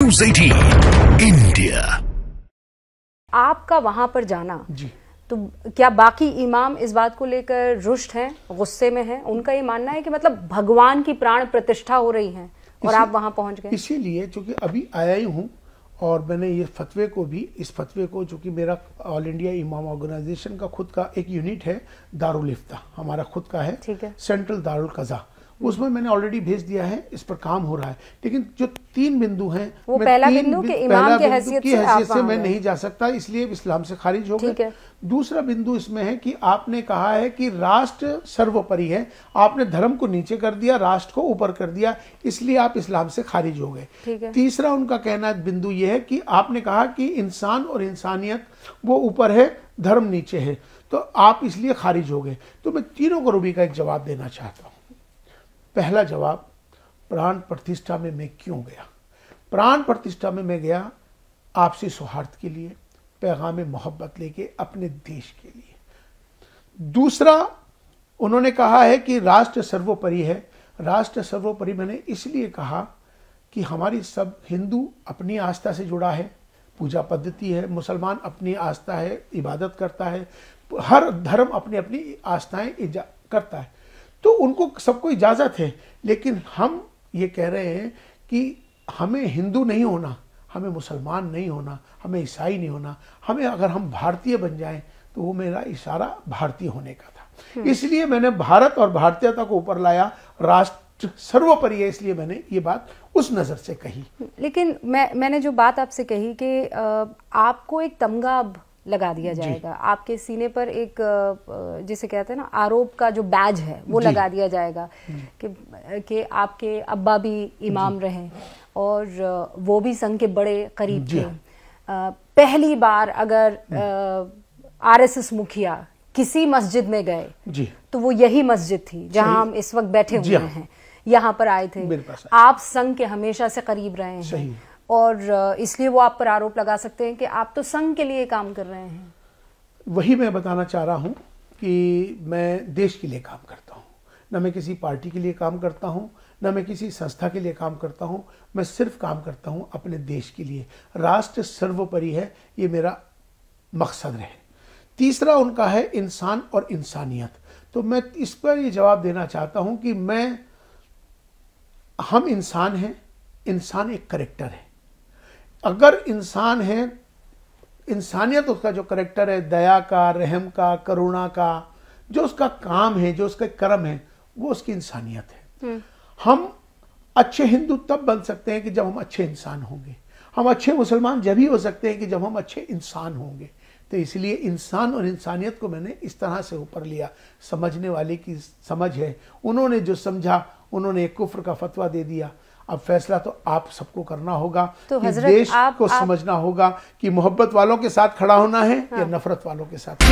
News 18 India. आपका वहां पर जाना जी, तो क्या बाकी इमाम इस बात को लेकर रुष्ट हैं, गुस्से में हैं? उनका ये मानना है कि मतलब भगवान की प्राण प्रतिष्ठा हो रही है और आप वहां पहुंच गए। इसीलिए चूंकि अभी आया ही हूँ और मैंने ये फतवे को भी, इस फतवे को, जो कि मेरा ऑल इंडिया इमाम ऑर्गेनाइजेशन का खुद का एक यूनिट है, दारुल इफ्ता हमारा खुद का है, ठीक है। सेंट्रल दारुल कज़ा, उसमें मैंने ऑलरेडी भेज दिया है, इस पर काम हो रहा है। लेकिन जो 3 बिंदु हैं, वो पहला बिंदु के इमाम की हैसियत से मैं नहीं जा सकता, इसलिए इस्लाम से खारिज हो गए। दूसरा बिंदु इसमें है कि आपने कहा है कि राष्ट्र सर्वोपरि है, आपने धर्म को नीचे कर दिया, राष्ट्र को ऊपर कर दिया, इसलिए आप इस्लाम से खारिज हो गए। तीसरा उनका कहना बिंदु यह है कि आपने कहा कि इंसान और इंसानियत वो ऊपर है, धर्म नीचे है, तो आप इसलिए खारिज हो गए। तो मैं तीनों को रूबी का एक जवाब देना चाहता हूँ। पहला जवाब, प्राण प्रतिष्ठा में मैं क्यों गया? प्राण प्रतिष्ठा में मैं गया आपसी सौहार्द के लिए, पैगाम मोहब्बत लेके अपने देश के लिए। दूसरा, उन्होंने कहा है कि राष्ट्र सर्वोपरि है। राष्ट्र सर्वोपरि मैंने इसलिए कहा कि हमारी सब, हिंदू अपनी आस्था से जुड़ा है, पूजा पद्धति है, मुसलमान अपनी आस्था है, इबादत करता है, हर धर्म अपनी अपनी आस्थाएं करता है, तो उनको सबको इजाज़त है। लेकिन हम ये कह रहे हैं कि हमें हिंदू नहीं होना, हमें मुसलमान नहीं होना, हमें ईसाई नहीं होना, हमें, अगर हम भारतीय बन जाएं तो वो मेरा इशारा भारतीय होने का था। इसलिए मैंने भारत और भारतीयता को ऊपर लाया, राष्ट्र सर्वोपरि है, इसलिए मैंने ये बात उस नज़र से कही। लेकिन मैंने जो बात आपसे कही कि आपको एक तमगा लगा दिया जाएगा, आपके सीने पर एक, जिसे कहते हैं ना, आरोप का जो बैज है वो लगा दिया जाएगा कि आपके अब्बा भी इमाम रहे और वो भी संघ के बड़े करीब थे। पहली बार अगर आरएसएस मुखिया किसी मस्जिद में गए तो वो यही मस्जिद थी जहां हम इस वक्त बैठे हुए हैं, यहाँ पर आए थे। आप संघ के हमेशा से करीब रहे हैं और इसलिए वो आप पर आरोप लगा सकते हैं कि आप तो संघ के लिए काम कर रहे हैं। वही मैं बताना चाह रहा हूं कि मैं देश के लिए काम करता हूं, न मैं किसी पार्टी के लिए काम करता हूं, न मैं किसी संस्था के लिए काम करता हूं, मैं सिर्फ काम करता हूं अपने देश के लिए। राष्ट्र सर्वोपरि है, ये मेरा मकसद रहे। तीसरा उनका है इंसान और इंसानियत। तो मैं इस पर ये जवाब देना चाहता हूं कि हम इंसान हैं, इंसान एक करेक्टर है। अगर इंसान है, इंसानियत उसका जो करेक्टर है, दया का, रहम का, करुणा का, जो उसका काम है, जो उसका कर्म है, वो उसकी इंसानियत है। हम अच्छे हिंदू तब बन सकते हैं कि जब हम अच्छे इंसान होंगे। हम अच्छे मुसलमान जब ही हो सकते हैं कि जब हम अच्छे इंसान होंगे। तो इसलिए इंसान और इंसानियत को मैंने इस तरह से ऊपर लिया। समझने वाले की समझ है, उन्होंने जो समझा, उन्होंने एक कुफ्र का फतवा दे दिया। अब फैसला तो आप सबको करना होगा, तो कि देश को समझना होगा कि मोहब्बत वालों के साथ खड़ा होना है या नफरत वालों के साथ।